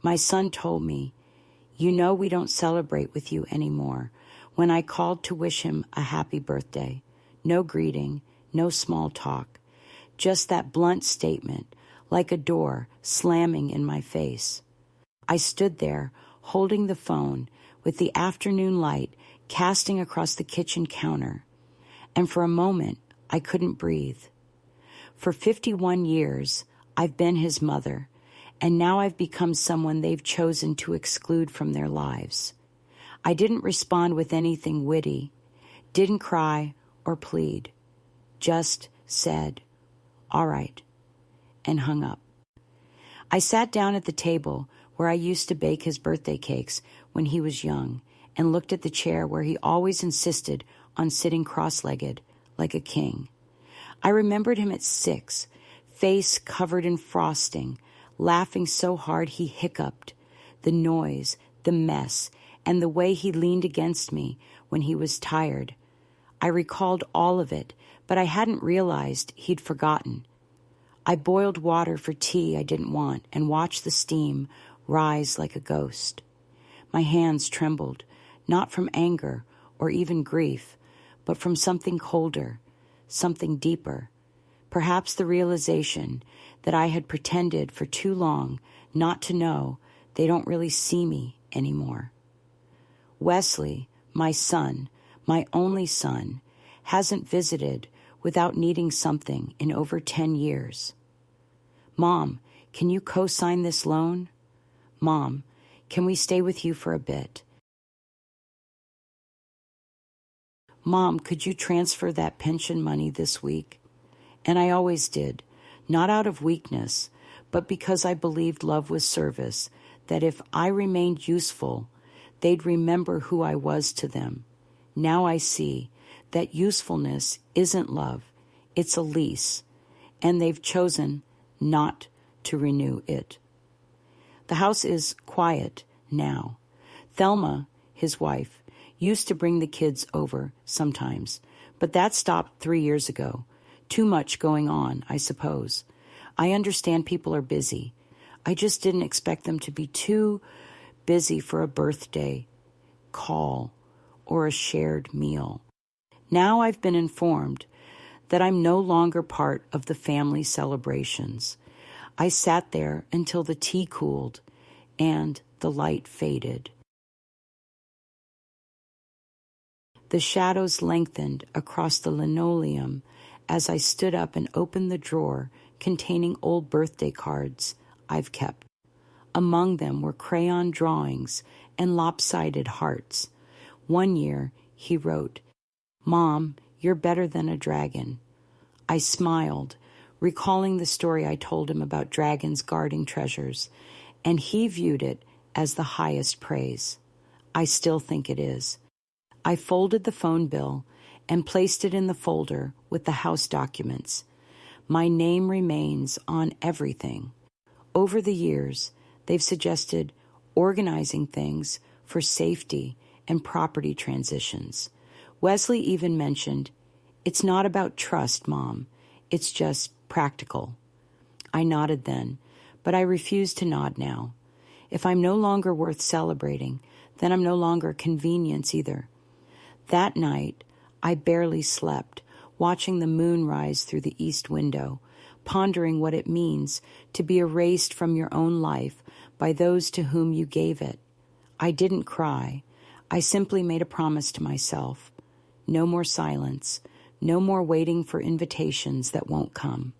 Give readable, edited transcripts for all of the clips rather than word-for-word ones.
My son told me, "You know we don't celebrate with you anymore," when I called to wish him a happy birthday. No greeting, no small talk, just that blunt statement, like a door slamming in my face. I stood there, holding the phone, with the afternoon light casting across the kitchen counter, and for a moment I couldn't breathe. For 51 years, I've been his mother, and now I've become someone they've chosen to exclude from their lives. I didn't respond with anything witty, didn't cry or plead, just said, "All right," and hung up. I sat down at the table where I used to bake his birthday cakes when he was young and looked at the chair where he always insisted on sitting cross-legged like a king. I remembered him at 6, face covered in frosting, laughing so hard he hiccuped, the noise, the mess, and the way he leaned against me when he was tired. I recalled all of it, but I hadn't realized he'd forgotten. I boiled water for tea I didn't want and watched the steam rise like a ghost. My hands trembled, not from anger or even grief, but from something colder, something deeper, perhaps the realization that I had pretended for too long not to know they don't really see me anymore. Wesley, my son, my only son, hasn't visited without needing something in over 10 years. "Mom, can you co-sign this loan? Mom, can we stay with you for a bit? Mom, could you transfer that pension money this week?" And I always did, not out of weakness, but because I believed love was service, that if I remained useful, they'd remember who I was to them. Now I see that usefulness isn't love, it's a lease, and they've chosen not to renew it. The house is quiet now. Thelma, his wife, used to bring the kids over sometimes, but that stopped 3 years ago. Too much going on, I suppose. I understand people are busy. I just didn't expect them to be too busy for a birthday call or a shared meal. Now I've been informed that I'm no longer part of the family celebrations. I sat there until the tea cooled and the light faded. The shadows lengthened across the linoleum as I stood up and opened the drawer containing old birthday cards I've kept. Among them were crayon drawings and lopsided hearts. One year, he wrote, "Mom, you're better than a dragon." I smiled, recalling the story I told him about dragons guarding treasures, and he viewed it as the highest praise. I still think it is. I folded the phone bill and placed it in the folder with the house documents. My name remains on everything. Over the years, they've suggested organizing things for safety and property transitions. Wesley even mentioned, "It's not about trust, Mom. It's just practical." I nodded then, but I refuse to nod now. If I'm no longer worth celebrating, then I'm no longer convenience either. That night, I barely slept, watching the moon rise through the east window, pondering what it means to be erased from your own life by those to whom you gave it. I didn't cry. I simply made a promise to myself. No more silence, no more waiting for invitations that won't come.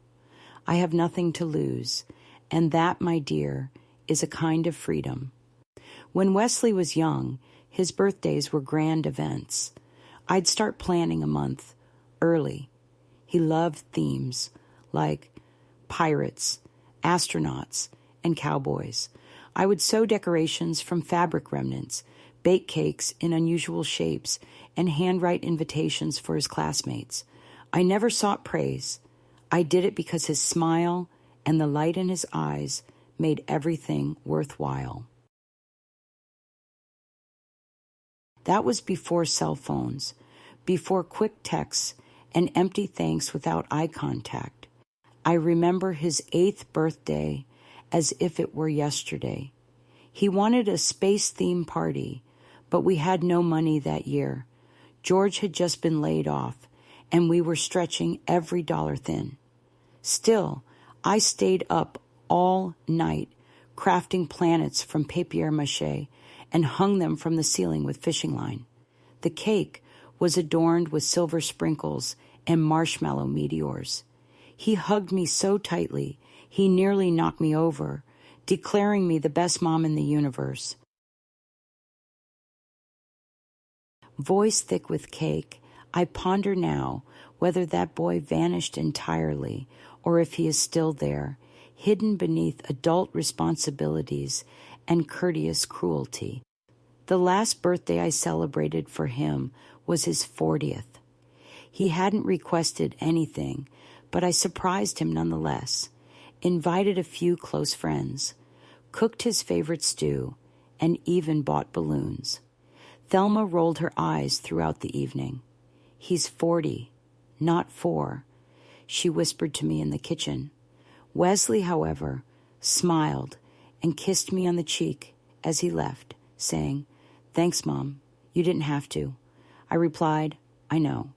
I have nothing to lose, and that, my dear, is a kind of freedom. When Wesley was young, his birthdays were grand events. I'd start planning a month early. He loved themes like pirates, astronauts, and cowboys. I would sew decorations from fabric remnants, bake cakes in unusual shapes, and handwrite invitations for his classmates. I never sought praise. I did it because his smile and the light in his eyes made everything worthwhile. That was before cell phones, before quick texts and empty thanks without eye contact. I remember his 8th birthday as if it were yesterday. He wanted a space-themed party, but we had no money that year. George had just been laid off, and we were stretching every dollar thin. Still, I stayed up all night crafting planets from papier-mâché and hung them from the ceiling with fishing line. The cake was adorned with silver sprinkles and marshmallow meteors. He hugged me so tightly, he nearly knocked me over, declaring me the best mom in the universe. Voice thick with cake, I ponder now whether that boy vanished entirely or if he is still there, hidden beneath adult responsibilities and courteous cruelty. The last birthday I celebrated for him was his 40th. He hadn't requested anything, but I surprised him nonetheless, invited a few close friends, cooked his favorite stew, and even bought balloons. Thelma rolled her eyes throughout the evening. "He's 40, not 4, she whispered to me in the kitchen. Wesley, however, smiled and kissed me on the cheek as he left, saying, "Thanks, Mom. You didn't have to." I replied, "I know.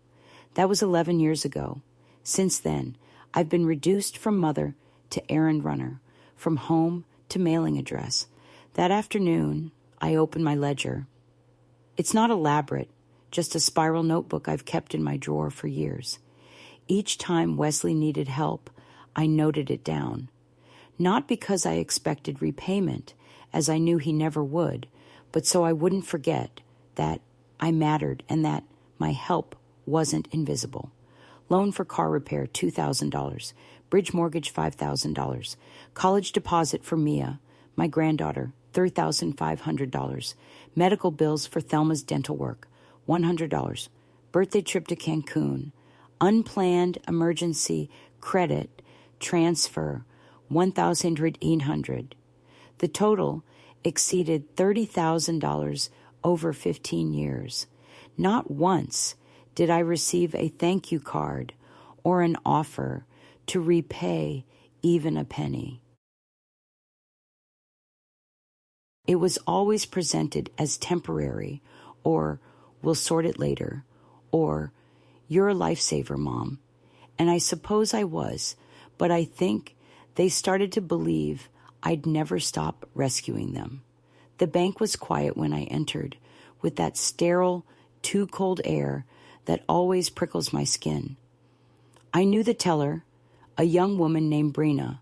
That was 11 years ago. Since then, I've been reduced from mother to errand runner, from home to mailing address. That afternoon, I opened my ledger. It's not elaborate, just a spiral notebook I've kept in my drawer for years. Each time Wesley needed help, I noted it down. Not because I expected repayment, as I knew he never would, but so I wouldn't forget that I mattered and that my help wasn't invisible. Loan for car repair, $2,000. Bridge mortgage, $5,000. College deposit for Mia, my granddaughter, $3,500. Medical bills for Thelma's dental work, $100. Birthday trip to Cancun. Unplanned emergency credit transfer, $1,800. The total exceeded $30,000 over 15 years. Not once did I receive a thank you card or an offer to repay even a penny. It was always presented as temporary, or "we'll sort it later," or "you're a lifesaver, Mom." And I suppose I was, but I think they started to believe I'd never stop rescuing them. The bank was quiet when I entered, with that sterile, too cold air that always prickles my skin. I knew the teller, a young woman named Brina,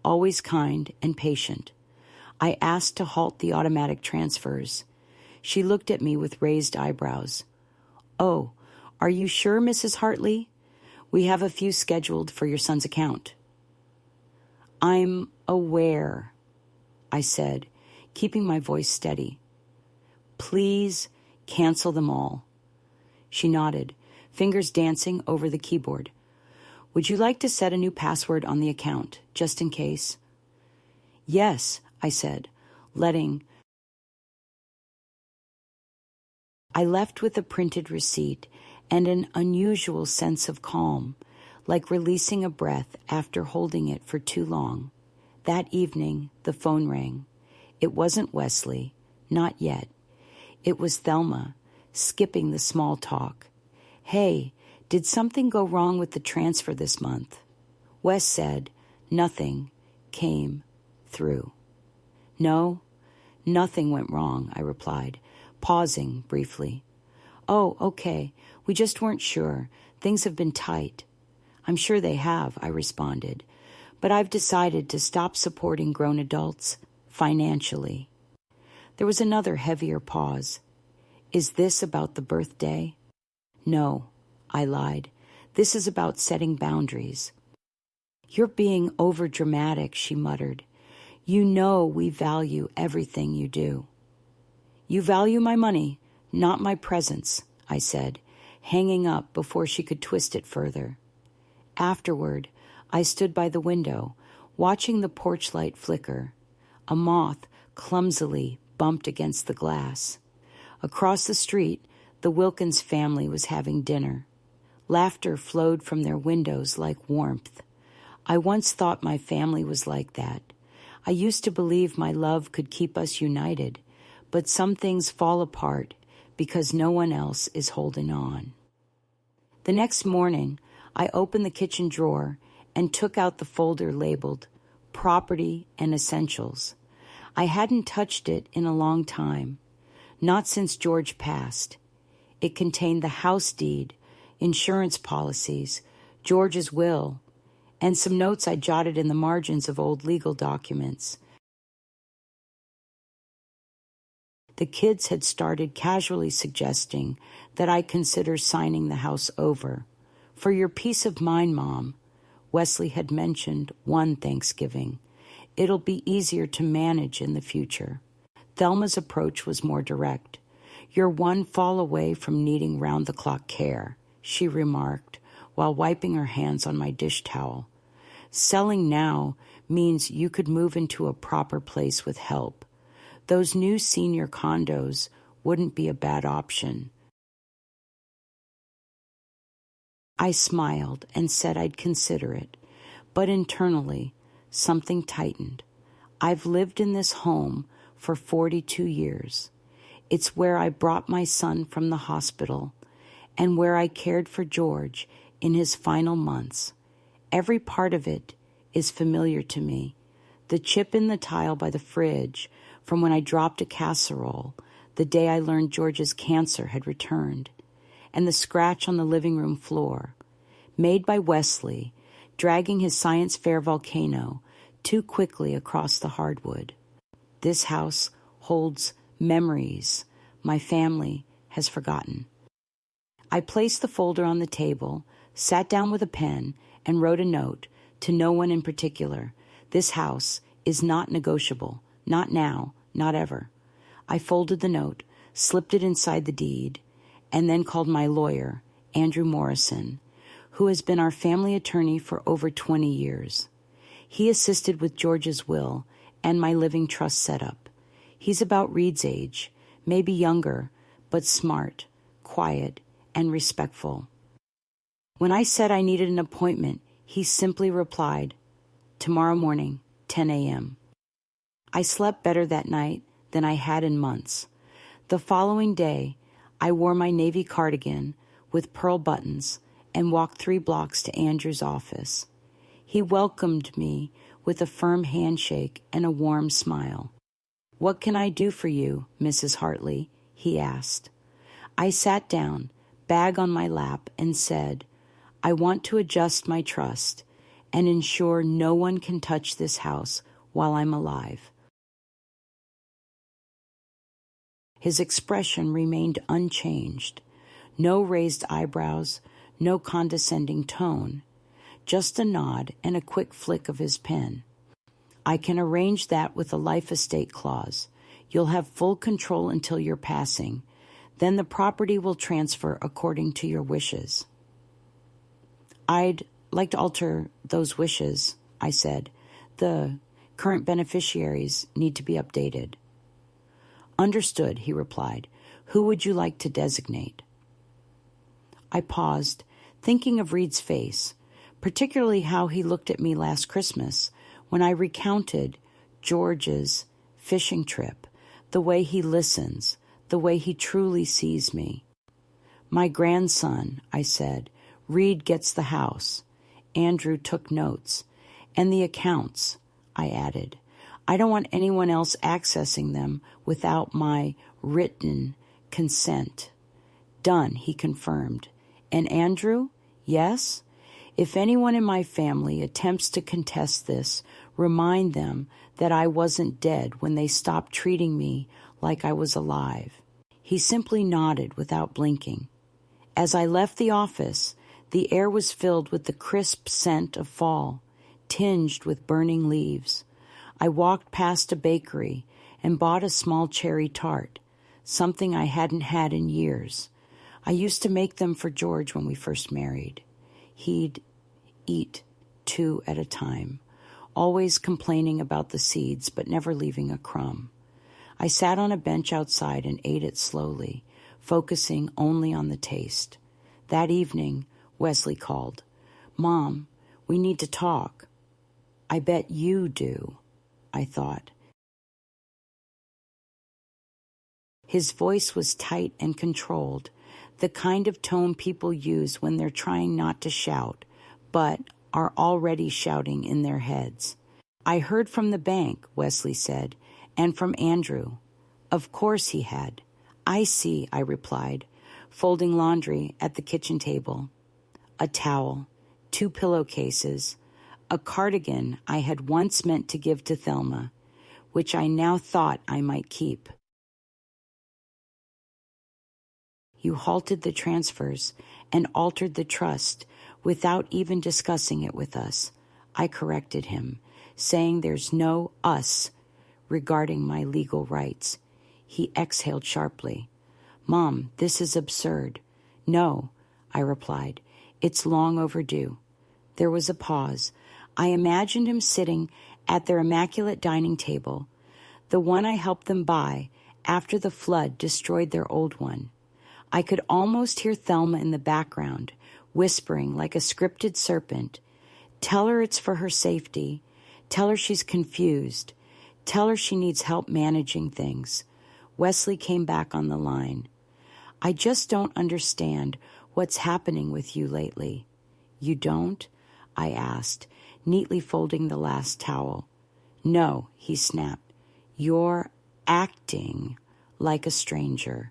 always kind and patient. I asked to halt the automatic transfers. She looked at me with raised eyebrows. "Oh, are you sure, Mrs. Hartley? We have a few scheduled for your son's account." "I'm aware," I said, keeping my voice steady. "Please cancel them all." She nodded, fingers dancing over the keyboard. "Would you like to set a new password on the account, just in case?" "Yes," I said, I left with a printed receipt and an unusual sense of calm, like releasing a breath after holding it for too long. That evening, the phone rang. It wasn't Wesley, not yet. It was Thelma, skipping the small talk. "Hey, did something go wrong with the transfer this month?" Wes said, "Nothing came through." "No, nothing went wrong," I replied, pausing briefly. "Oh, okay. We just weren't sure. Things have been tight." "I'm sure they have," I responded, "but I've decided to stop supporting grown adults financially." There was another heavier pause. "Is this about the birthday?" "No," I lied. "This is about setting boundaries." "You're being overdramatic," she muttered. "You know we value everything you do." "You value my money, not my presence," I said, hanging up before she could twist it further. Afterward, I stood by the window, watching the porch light flicker. A moth clumsily bumped against the glass. Across the street, the Wilkins family was having dinner. Laughter flowed from their windows like warmth. I once thought my family was like that. I used to believe my love could keep us united, but some things fall apart because no one else is holding on. The next morning, I opened the kitchen drawer and took out the folder labeled Property and Essentials. I hadn't touched it in a long time, not since George passed. It contained the house deed, insurance policies, George's will, and some notes I jotted in the margins of old legal documents. The kids had started casually suggesting that I consider signing the house over. For your peace of mind, Mom, Wesley had mentioned one Thanksgiving. It'll be easier to manage in the future. Thelma's approach was more direct. You're one fall away from needing round-the-clock care, she remarked while wiping her hands on my dish towel. Selling now means you could move into a proper place with help. Those new senior condos wouldn't be a bad option. I smiled and said I'd consider it, but internally, something tightened. I've lived in this home for 42 years. It's where I brought my son from the hospital and where I cared for George in his final months. Every part of it is familiar to me. The chip in the tile by the fridge from when I dropped a casserole the day I learned George's cancer had returned, and the scratch on the living room floor, made by Wesley, dragging his science fair volcano too quickly across the hardwood. This house holds memories my family has forgotten. I placed the folder on the table, sat down with a pen, and wrote a note to no one in particular. This house is not negotiable. Not now, not ever. I folded the note, slipped it inside the deed, and then called my lawyer, Andrew Morrison, who has been our family attorney for over 20 years. He assisted with George's will and my living trust setup. He's about Reed's age, maybe younger, but smart, quiet, and respectful. When I said I needed an appointment, he simply replied, "Tomorrow morning, 10 a.m. I slept better that night than I had in months. The following day, I wore my navy cardigan with pearl buttons and walked 3 blocks to Andrew's office. He welcomed me with a firm handshake and a warm smile. "What can I do for you, Mrs. Hartley?" he asked. I sat down, bag on my lap, and said, "I want to adjust my trust and ensure no one can touch this house while I'm alive." His expression remained unchanged. No raised eyebrows, no condescending tone, just a nod and a quick flick of his pen. "I can arrange that with a life estate clause. You'll have full control until your passing. Then the property will transfer according to your wishes." "I'd like to alter those wishes," I said. "The current beneficiaries need to be updated." "Understood," he replied. "Who would you like to designate?" I paused, thinking of Reed's face, particularly how he looked at me last Christmas when I recounted George's fishing trip, the way he listens, the way he truly sees me. "My grandson," I said. "Reed gets the house." Andrew took notes. "And the accounts," I added. "I don't want anyone else accessing them without my written consent." "Done," he confirmed. "And Andrew?" "Yes? If anyone in my family attempts to contest this, remind them that I wasn't dead when they stopped treating me like I was alive." He simply nodded without blinking. As I left the office, the air was filled with the crisp scent of fall, tinged with burning leaves. I walked past a bakery and bought a small cherry tart, something I hadn't had in years. I used to make them for George when we first married. He'd eat 2 at a time, always complaining about the seeds but never leaving a crumb. I sat on a bench outside and ate it slowly, focusing only on the taste. That evening, Wesley called. "Mom, we need to talk." "I bet you do," I thought. His voice was tight and controlled, the kind of tone people use when they're trying not to shout, but are already shouting in their heads. I heard from the bank, Wesley said, and from Andrew. Of course he had. I see, I replied, folding laundry at the kitchen table. A towel, 2 pillowcases, a cardigan I had once meant to give to Thelma, which I now thought I might keep. You halted the transfers and altered the trust without even discussing it with us. I corrected him, saying there's no us regarding my legal rights. He exhaled sharply. Mom, this is absurd. No, I replied. It's long overdue. There was a pause. I imagined him sitting at their immaculate dining table, the one I helped them buy after the flood destroyed their old one. I could almost hear Thelma in the background, whispering like a scripted serpent, "Tell her it's for her safety. Tell her she's confused. Tell her she needs help managing things." Wesley came back on the line. "I just don't understand what's happening with you lately." "You don't?" I asked, neatly folding the last towel. "No," he snapped. "You're acting like a stranger."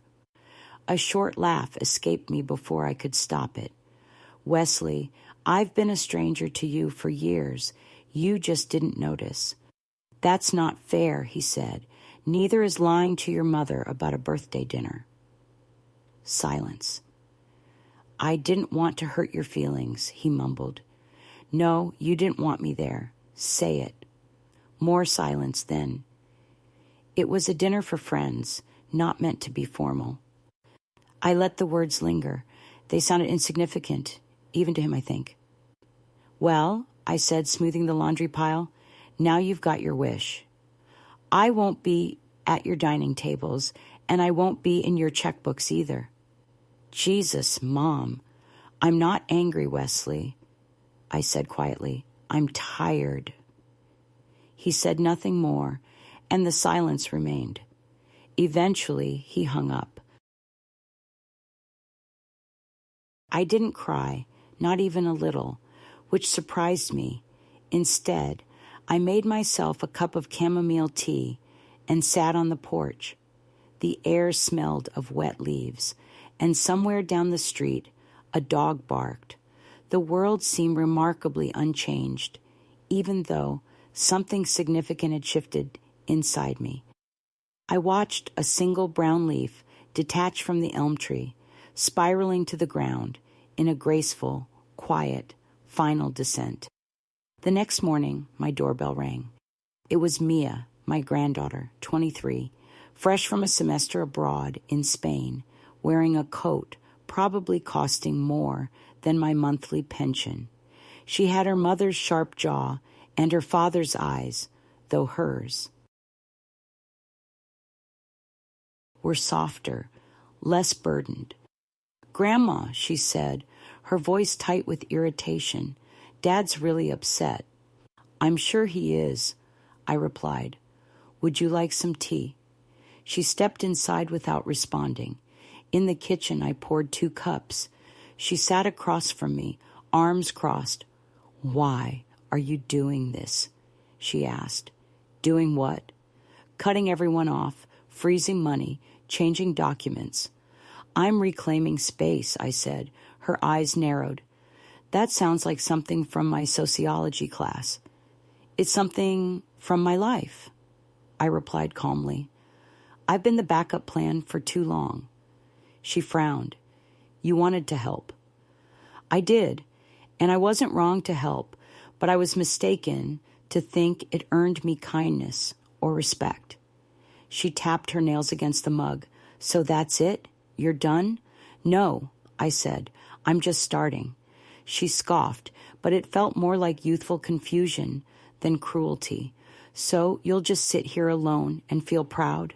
A short laugh escaped me before I could stop it. "Wesley, I've been a stranger to you for years. You just didn't notice." "That's not fair," he said. "Neither is lying to your mother about a birthday dinner." Silence. "I didn't want to hurt your feelings," he mumbled. "No, you didn't want me there. Say it." More silence then. It was a dinner for friends, not meant to be formal. I let the words linger. They sounded insignificant, even to him, I think. "Well," I said, smoothing the laundry pile, "now you've got your wish. I won't be at your dining tables, and I won't be in your checkbooks either." "Jesus, Mom. I'm not angry, Wesley," I said quietly. "I'm tired." He said nothing more, and the silence remained. Eventually, he hung up. I didn't cry, not even a little, which surprised me. Instead, I made myself a cup of chamomile tea and sat on the porch. The air smelled of wet leaves, and somewhere down the street, a dog barked. The world seemed remarkably unchanged, even though something significant had shifted inside me. I watched a single brown leaf detach from the elm tree, spiraling to the ground in a graceful, quiet, final descent. The next morning, my doorbell rang. It was Mia, my granddaughter, 23, fresh from a semester abroad in Spain, wearing a coat probably costing more than my monthly pension. She had her mother's sharp jaw and her father's eyes, though hers were softer, less burdened. "Grandma," she said, her voice tight with irritation, "Dad's really upset." "I'm sure he is," I replied. "Would you like some tea?" She stepped inside without responding. In the kitchen, I poured 2 cups. She sat across from me, arms crossed. "Why are you doing this?" she asked. "Doing what?" "Cutting everyone off, freezing money, changing documents." "I'm reclaiming space," I said. Her eyes narrowed. "That sounds like something from my sociology class." "It's something from my life," I replied calmly. "I've been the backup plan for too long." She frowned. "You wanted to help." "I did, and I wasn't wrong to help, but I was mistaken to think it earned me kindness or respect." She tapped her nails against the mug. "So that's it? You're done?" "No," I said. "I'm just starting." She scoffed, but it felt more like youthful confusion than cruelty. "So you'll just sit here alone and feel proud?"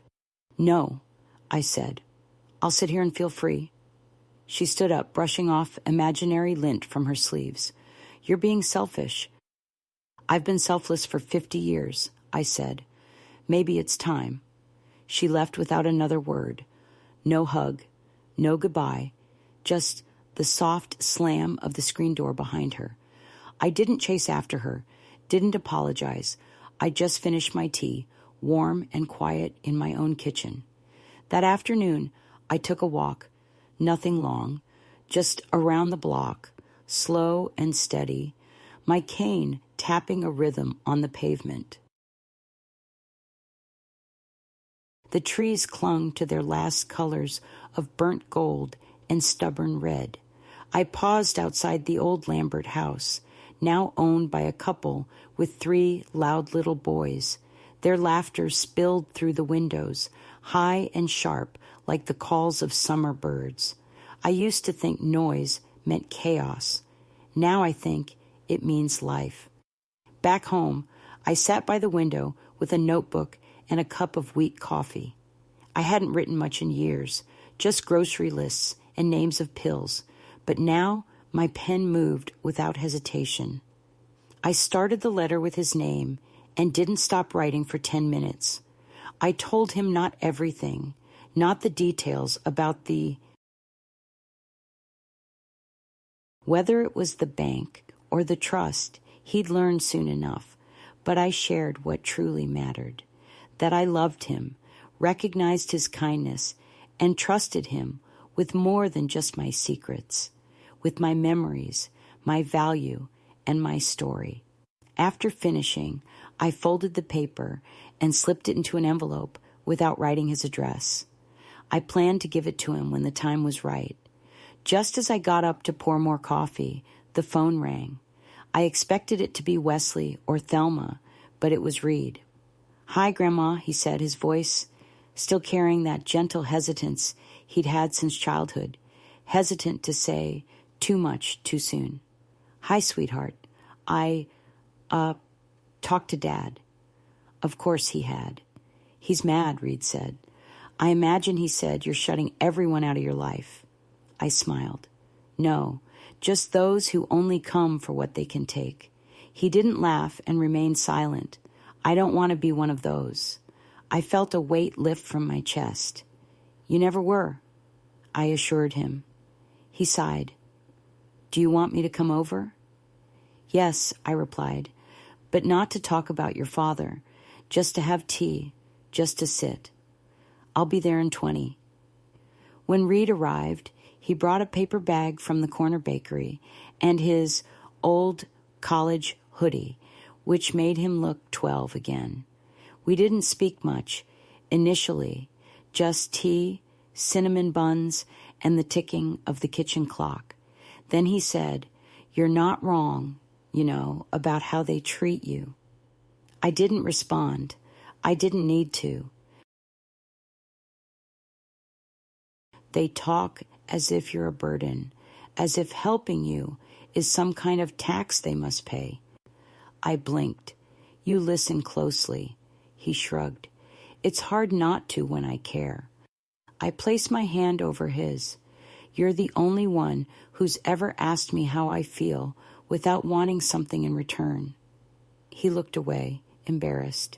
"No," I said. "I'll sit here and feel free." She stood up, brushing off imaginary lint from her sleeves. "You're being selfish." "I've been selfless for 50 years. I said. Maybe it's time. She left without another word. No hug, no goodbye, just the soft slam of the screen door behind her. I didn't chase after her, didn't apologize. I just finished my tea, warm and quiet in my own kitchen. That afternoon, I took a walk, nothing long, just around the block, slow and steady, my cane tapping a rhythm on the pavement. The trees clung to their last colors of burnt gold and stubborn red. I paused outside the old Lambert house, now owned by a couple with 3 loud little boys. Their laughter spilled through the windows, high and sharp like the calls of summer birds. I used to think noise meant chaos. Now I think it means life. Back home, I sat by the window with a notebook and a cup of weak coffee. I hadn't written much in years, just grocery lists and names of pills, but now my pen moved without hesitation. I started the letter with his name and didn't stop writing for 10 minutes. I told him not everything, not the details about whether it was the bank or the trust, he'd learn soon enough, but I shared what truly mattered. That I loved him, recognized his kindness, and trusted him with more than just my secrets, with my memories, my value, and my story. After finishing, I folded the paper and slipped it into an envelope without writing his address. I planned to give it to him when the time was right. Just as I got up to pour more coffee, the phone rang. I expected it to be Wesley or Thelma, but it was Reed. "Hi, Grandma," he said, his voice still carrying that gentle hesitance he'd had since childhood, hesitant to say too much too soon. "Hi, sweetheart. I talked to Dad." Of course he had. "He's mad," Reed said. "I imagine he said you're shutting everyone out of your life." I smiled. "No, just those who only come for what they can take." He didn't laugh and remained silent. "I don't want to be one of those." I felt a weight lift from my chest. "You never were," I assured him. He sighed. "Do you want me to come over?" "Yes," I replied, "but not to talk about your father, just to have tea, just to sit. I'll be there in 20. When Reed arrived, he brought a paper bag from the corner bakery and his old college hoodie, which made him look 12 again. We didn't speak much, initially, just tea, cinnamon buns, and the ticking of the kitchen clock. Then he said, "You're not wrong, about how they treat you." I didn't respond. I didn't need to. They talk as if you're a burden, as if helping you is some kind of tax they must pay. I blinked. "You listen closely." He shrugged. "It's hard not to when I care." I placed my hand over his. "You're the only one who's ever asked me how I feel without wanting something in return." He looked away, embarrassed.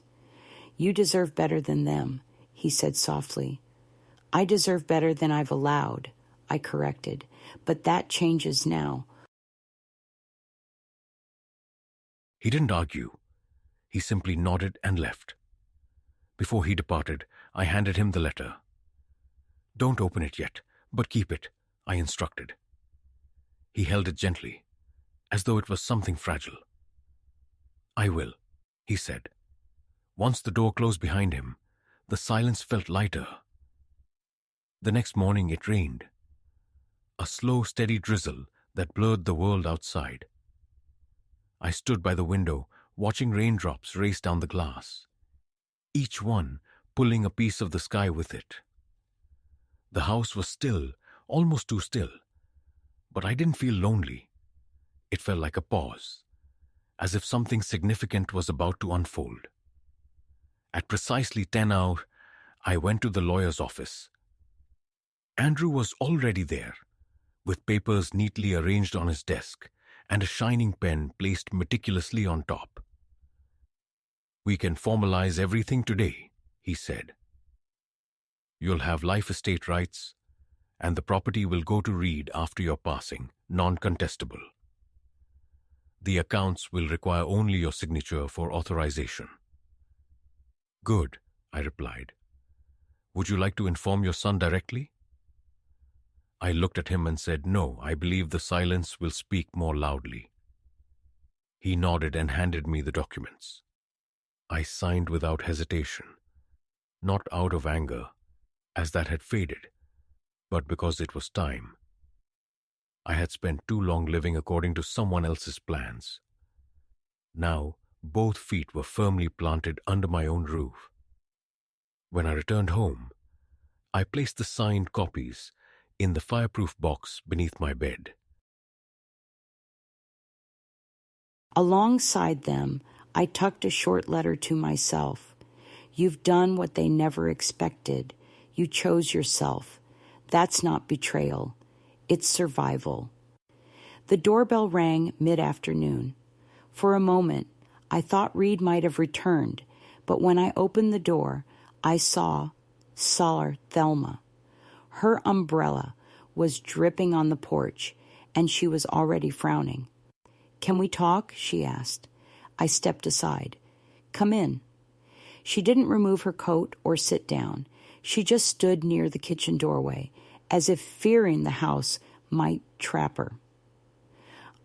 "You deserve better than them," he said softly. "I deserve better than I've allowed," I corrected, "but that changes now." He didn't argue. He simply nodded and left. Before he departed, I handed him the letter. "Don't open it yet, but keep it," I instructed. He held it gently, as though it was something fragile. "I will," he said. Once the door closed behind him, the silence felt lighter. The next morning it rained. A slow, steady drizzle that blurred the world outside. I stood by the window, watching raindrops race down the glass, each one pulling a piece of the sky with it. The house was still, almost too still, but I didn't feel lonely. It felt like a pause, as if something significant was about to unfold. At precisely 10 hours, I went to the lawyer's office. Andrew was already there, with papers neatly arranged on his desk and a shining pen placed meticulously on top. We can formalize everything today, he said. You'll have life estate rights, and the property will go to Reed after your passing, non-contestable. The accounts will require only your signature for authorization. Good, I replied. Would you like to inform your son directly? I looked at him and said, no, I believe the silence will speak more loudly. He nodded and handed me the documents. I signed without hesitation, not out of anger, as that had faded, but because it was time. I had spent too long living according to someone else's plans. Now, both feet were firmly planted under my own roof. When I returned home, I placed the signed copies in the fireproof box beneath my bed. Alongside them, I tucked a short letter to myself. You've done what they never expected. You chose yourself. That's not betrayal. It's survival. The doorbell rang mid-afternoon. For a moment, I thought Reed might have returned, but when I opened the door, I saw Thelma. Her umbrella was dripping on the porch, and she was already frowning. Can we talk? She asked. I stepped aside. Come in. She didn't remove her coat or sit down. She just stood near the kitchen doorway, as if fearing the house might trap her.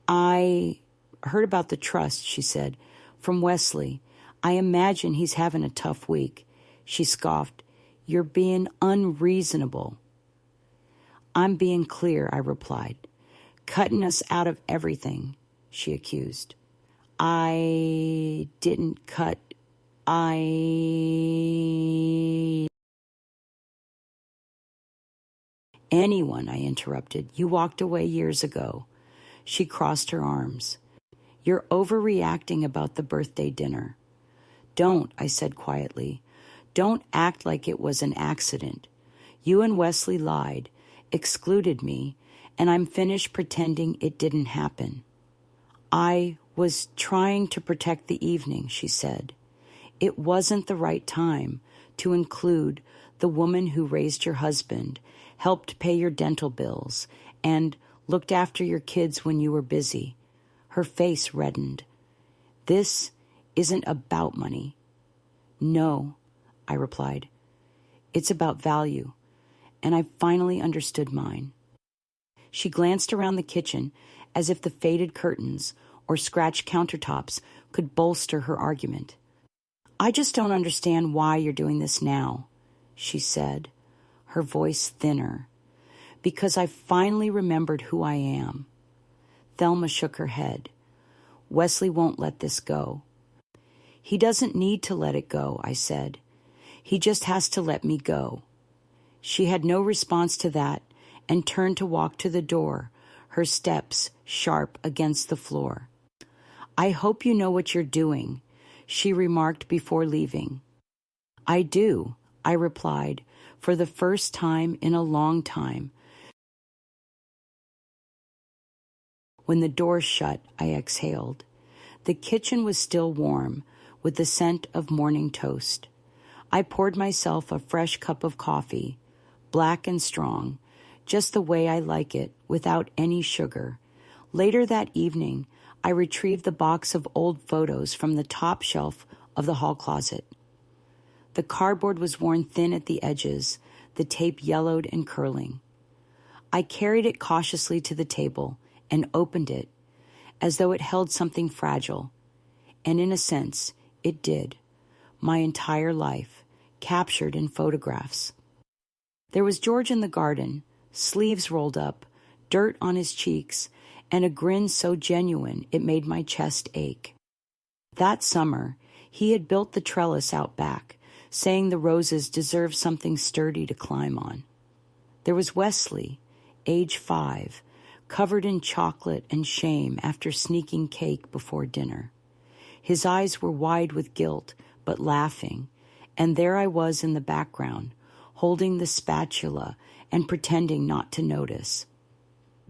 I heard about the trust, she said, from Wesley. I imagine he's having a tough week. She scoffed. You're being unreasonable. I'm being clear, I replied. Cutting us out of everything, she accused. I didn't cut. Anyone, I interrupted. You walked away years ago. She crossed her arms. You're overreacting about the birthday dinner. Don't, I said quietly. Don't act like it was an accident. You and Wesley lied, excluded me, and I'm finished pretending it didn't happen. I was trying to protect the evening, she said. It wasn't the right time to include the woman who raised your husband, helped pay your dental bills, and looked after your kids when you were busy. Her face reddened. This isn't about money. No, I replied. It's about value, and I finally understood mine. She glanced around the kitchen as if the faded curtains or scratched countertops could bolster her argument. I just don't understand why you're doing this now, she said, her voice thinner. Because I finally remembered who I am. Thelma shook her head. Wesley won't let this go. He doesn't need to let it go, I said. He just has to let me go. She had no response to that and turned to walk to the door, her steps sharp against the floor. I hope you know what you're doing, she remarked before leaving. I do, I replied, for the first time in a long time. When the door shut, I exhaled. The kitchen was still warm, with the scent of morning toast. I poured myself a fresh cup of coffee, black and strong, just the way I like it, without any sugar. Later that evening, I retrieved the box of old photos from the top shelf of the hall closet. The cardboard was worn thin at the edges, the tape yellowed and curling. I carried it cautiously to the table and opened it, as though it held something fragile. And in a sense, it did. My entire life, captured in photographs. There was George in the garden, sleeves rolled up, dirt on his cheeks, and a grin so genuine it made my chest ache. That summer, he had built the trellis out back, saying the roses deserved something sturdy to climb on. There was Wesley, age 5, covered in chocolate and shame after sneaking cake before dinner. His eyes were wide with guilt, but laughing, and there I was in the background, holding the spatula and pretending not to notice.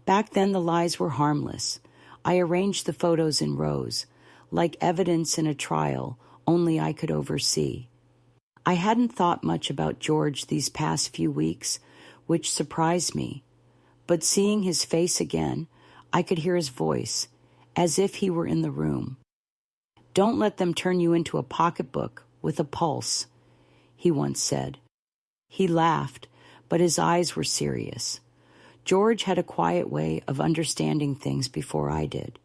Back then the lies were harmless. I arranged the photos in rows, like evidence in a trial, only I could oversee. I hadn't thought much about George these past few weeks, which surprised me. But seeing his face again, I could hear his voice, as if he were in the room. "Don't let them turn you into a pocketbook with a pulse," he once said. He laughed, but his eyes were serious. George had a quiet way of understanding things before I did.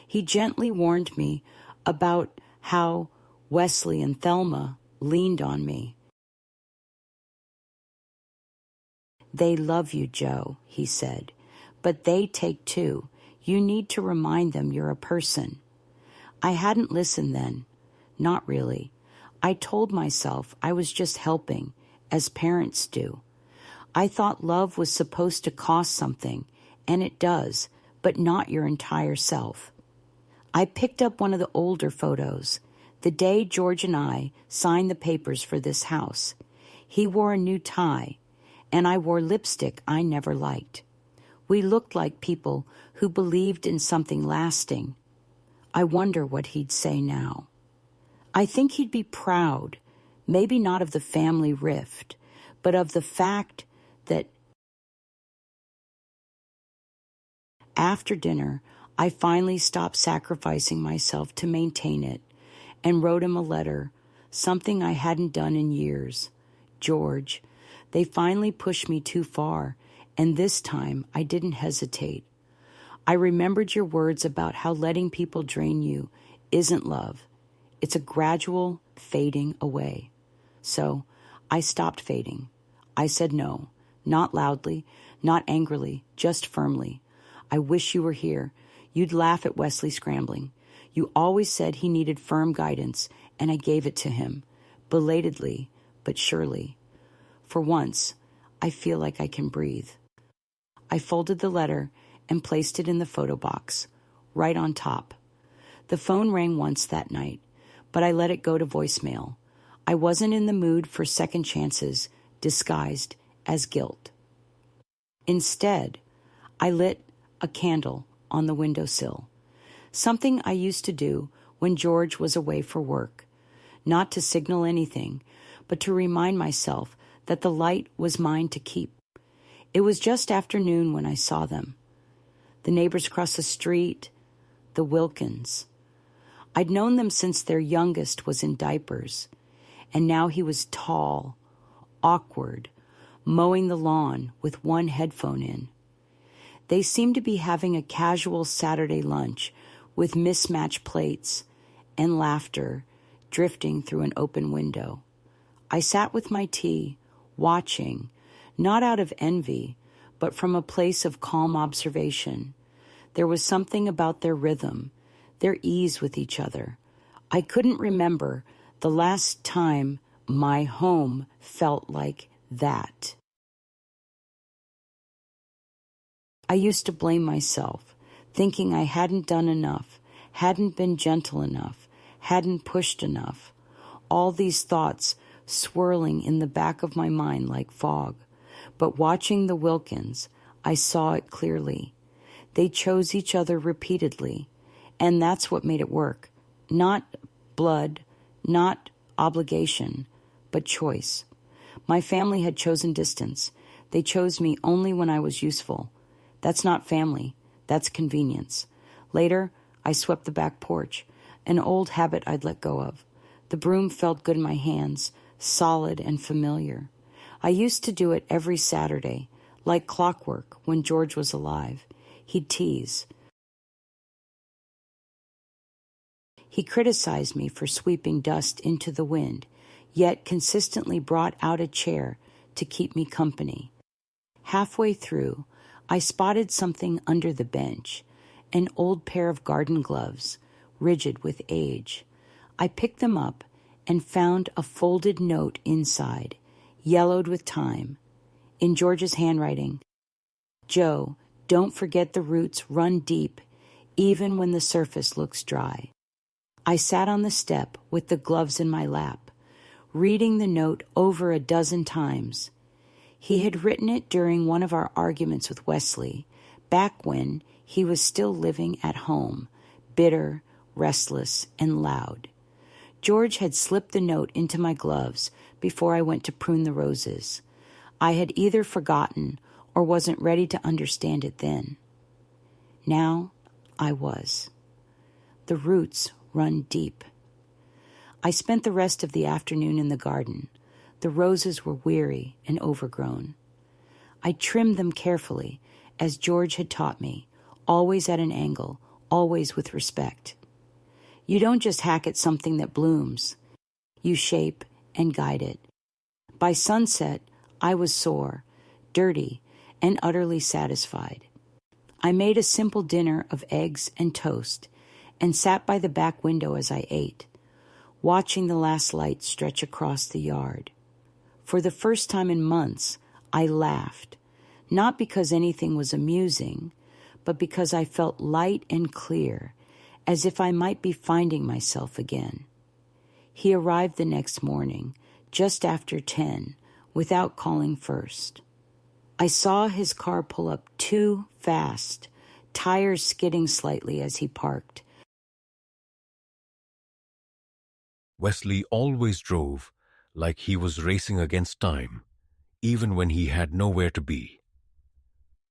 He gently warned me about how Wesley and Thelma leaned on me. "They love you, Joe," he said, "but they take too. You need to remind them you're a person." I hadn't listened then. Not really. I told myself I was just helping, as parents do. I thought love was supposed to cost something, and it does, but not your entire self. I picked up one of the older photos, the day George and I signed the papers for this house. He wore a new tie, and I wore lipstick I never liked. We looked like people who believed in something lasting. I wonder what he'd say now. I think he'd be proud, maybe not of the family rift, but of the fact that after dinner, I finally stopped sacrificing myself to maintain it and wrote him a letter, something I hadn't done in years. "George, they finally pushed me too far, and this time I didn't hesitate. I remembered your words about how letting people drain you isn't love. It's a gradual fading away. So I stopped fading. I said no, not loudly, not angrily, just firmly. I wish you were here. You'd laugh at Wesley scrambling. You always said he needed firm guidance, and I gave it to him, belatedly, but surely. For once, I feel like I can breathe." I folded the letter and placed it in the photo box, right on top. The phone rang once that night, but I let it go to voicemail. I wasn't in the mood for second chances disguised as guilt. Instead, I lit a candle on the windowsill, something I used to do when George was away for work, not to signal anything, but to remind myself that the light was mine to keep. It was just after noon when I saw them. The neighbors across the street, the Wilkins. I'd known them since their youngest was in diapers, and now he was tall, awkward, mowing the lawn with one headphone in. They seemed to be having a casual Saturday lunch with mismatched plates and laughter drifting through an open window. I sat with my tea, watching, not out of envy, but from a place of calm observation. There was something about their rhythm, their ease with each other. I couldn't remember the last time my home felt like that. I used to blame myself, thinking I hadn't done enough, hadn't been gentle enough, hadn't pushed enough. All these thoughts swirling in the back of my mind like fog. But watching the Wilkins, I saw it clearly. They chose each other repeatedly, and that's what made it work. Not blood, not obligation, but choice. My family had chosen distance. They chose me only when I was useful. That's not family. That's convenience. Later, I swept the back porch, an old habit I'd let go of. The broom felt good in my hands, solid and familiar. I used to do it every Saturday, like clockwork when George was alive. He'd tease. He criticized me for sweeping dust into the wind, yet consistently brought out a chair to keep me company. Halfway through, I spotted something under the bench, an old pair of garden gloves, rigid with age. I picked them up and found a folded note inside, yellowed with time. In George's handwriting, "Joe, don't forget the roots run deep, even when the surface looks dry." I sat on the step with the gloves in my lap, reading the note over a dozen times. He had written it during one of our arguments with Wesley, back when he was still living at home, bitter, restless, and loud. George had slipped the note into my gloves before I went to prune the roses. I had either forgotten or wasn't ready to understand it then. Now I was. The roots run deep. I spent the rest of the afternoon in the garden. The roses were weary and overgrown. I trimmed them carefully, as George had taught me, always at an angle, always with respect. You don't just hack at something that blooms. You shape and guide it. By sunset, I was sore, dirty, and utterly satisfied. I made a simple dinner of eggs and toast and sat by the back window as I ate, watching the last light stretch across the yard. For the first time in months, I laughed, not because anything was amusing, but because I felt light and clear, as if I might be finding myself again. He arrived the next morning, just after 10, without calling first. I saw his car pull up too fast, tires skidding slightly as he parked. Wesley always drove like he was racing against time, even when he had nowhere to be.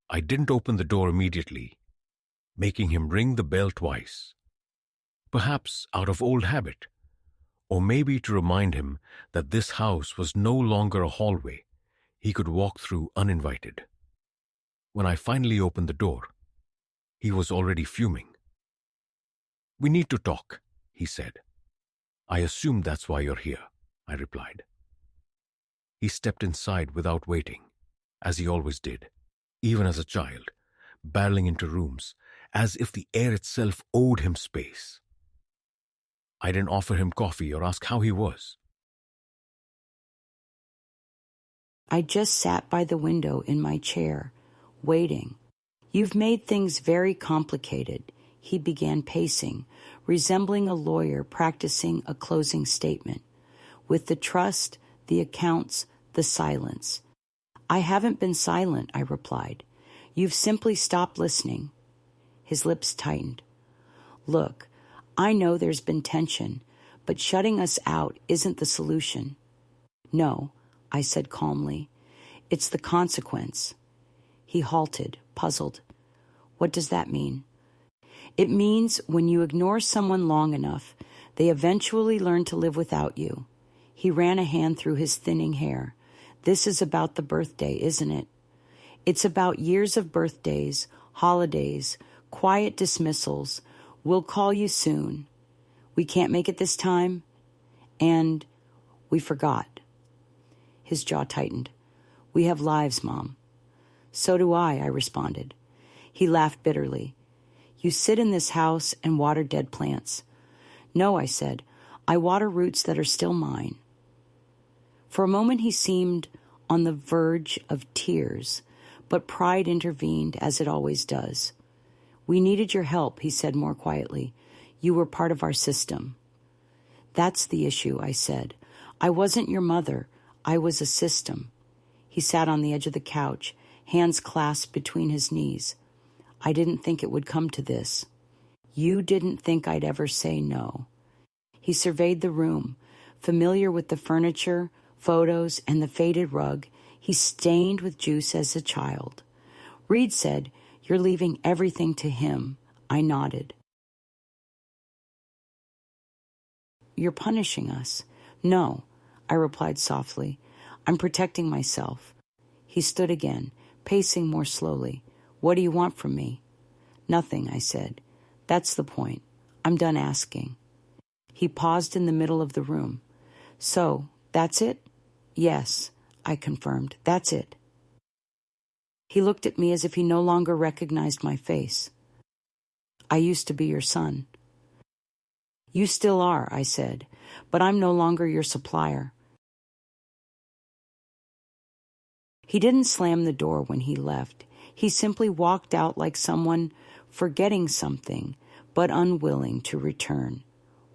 I didn't open the door immediately, making him ring the bell twice, perhaps out of old habit, or maybe to remind him that this house was no longer a hallway he could walk through uninvited. When I finally opened the door, he was already fuming. "We need to talk," he said. "I assume that's why you're here," I replied. He stepped inside without waiting, as he always did, even as a child, barreling into rooms, as if the air itself owed him space. I didn't offer him coffee or ask how he was. I just sat by the window in my chair, waiting. "You've made things very complicated," he began pacing, resembling a lawyer practicing a closing statement, with the trust, the accounts, the silence. "I haven't been silent," I replied. "You've simply stopped listening." His lips tightened. "Look, I know there's been tension, but shutting us out isn't the solution." "No," I said calmly. "It's the consequence." He halted, puzzled. "What does that mean?" "It means when you ignore someone long enough, they eventually learn to live without you." He ran a hand through his thinning hair. "This is about the birthday, isn't it? It's about years of birthdays, holidays, quiet dismissals. We'll call you soon. We can't make it this time. And we forgot." His jaw tightened. "We have lives, Mom." "So do I responded. He laughed bitterly. "You sit in this house and water dead plants." "No," I said. "I water roots that are still mine." For a moment he seemed on the verge of tears, but pride intervened, as it always does. "We needed your help," he said more quietly. "You were part of our system." "That's the issue," I said. "I wasn't your mother. I was a system." He sat on the edge of the couch, hands clasped between his knees. "I didn't think it would come to this." "You didn't think I'd ever say no." He surveyed the room, familiar with the furniture, photos, and the faded rug he stained with juice as a child. "Reed said, 'You're leaving everything to him.'" I nodded. "You're punishing us." "No," I replied softly. "I'm protecting myself." He stood again, pacing more slowly. "What do you want from me?" "Nothing," I said. "That's the point. I'm done asking." He paused in the middle of the room. "So, that's it?" "Yes," I confirmed. "That's it." He looked at me as if he no longer recognized my face. "I used to be your son." "You still are," I said, "but I'm no longer your supplier." He didn't slam the door when he left. He simply walked out like someone forgetting something, but unwilling to return.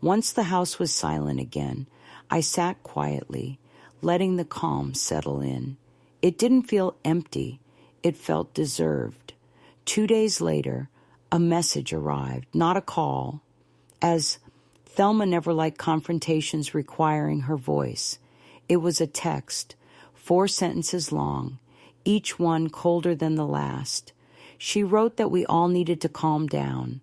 Once the house was silent again, I sat quietly, letting the calm settle in. It didn't feel empty. It felt deserved. 2 days later, a message arrived, not a call, as Thelma never liked confrontations requiring her voice. It was a text, 4 sentences long, each one colder than the last. She wrote that we all needed to calm down,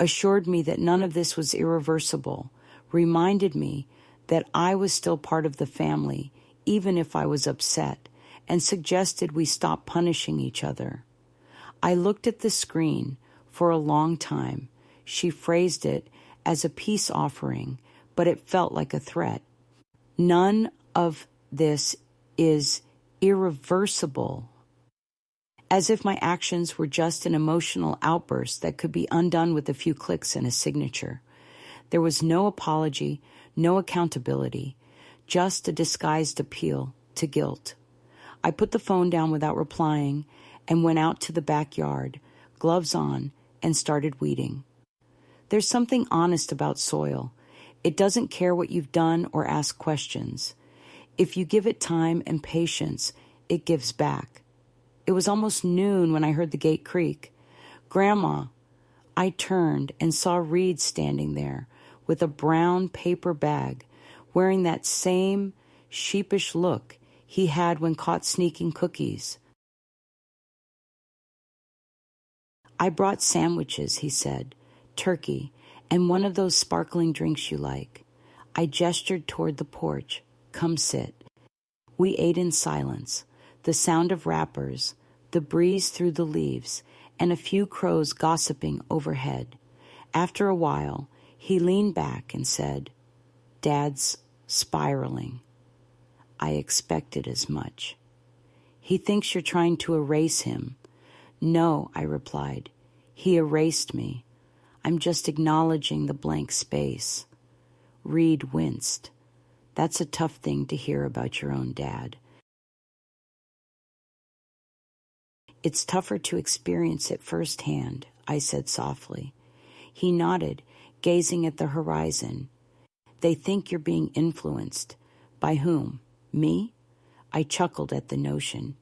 assured me that none of this was irreversible, reminded me that I was still part of the family, even if I was upset, and suggested we stop punishing each other. I looked at the screen for a long time. She phrased it as a peace offering, but it felt like a threat. None of this is irreversible. As if my actions were just an emotional outburst that could be undone with a few clicks and a signature. There was no apology, no accountability, just a disguised appeal to guilt. I put the phone down without replying and went out to the backyard, gloves on, and started weeding. There's something honest about soil. It doesn't care what you've done or ask questions. If you give it time and patience, it gives back. It was almost noon when I heard the gate creak. Grandma, I turned and saw Reed standing there with a brown paper bag, wearing that same sheepish look he had when caught sneaking cookies. I brought sandwiches, he said, turkey, and one of those sparkling drinks you like. I gestured toward the porch. Come sit. We ate in silence, the sound of wrappers, the breeze through the leaves, and a few crows gossiping overhead. After a while, he leaned back and said, Dad's spiraling. I expected as much. He thinks you're trying to erase him. No, I replied. He erased me. I'm just acknowledging the blank space. Reed winced. That's a tough thing to hear about your own dad. It's tougher to experience it firsthand, I said softly. He nodded, gazing at the horizon. They think you're being influenced. By whom? Me? I chuckled at the notion.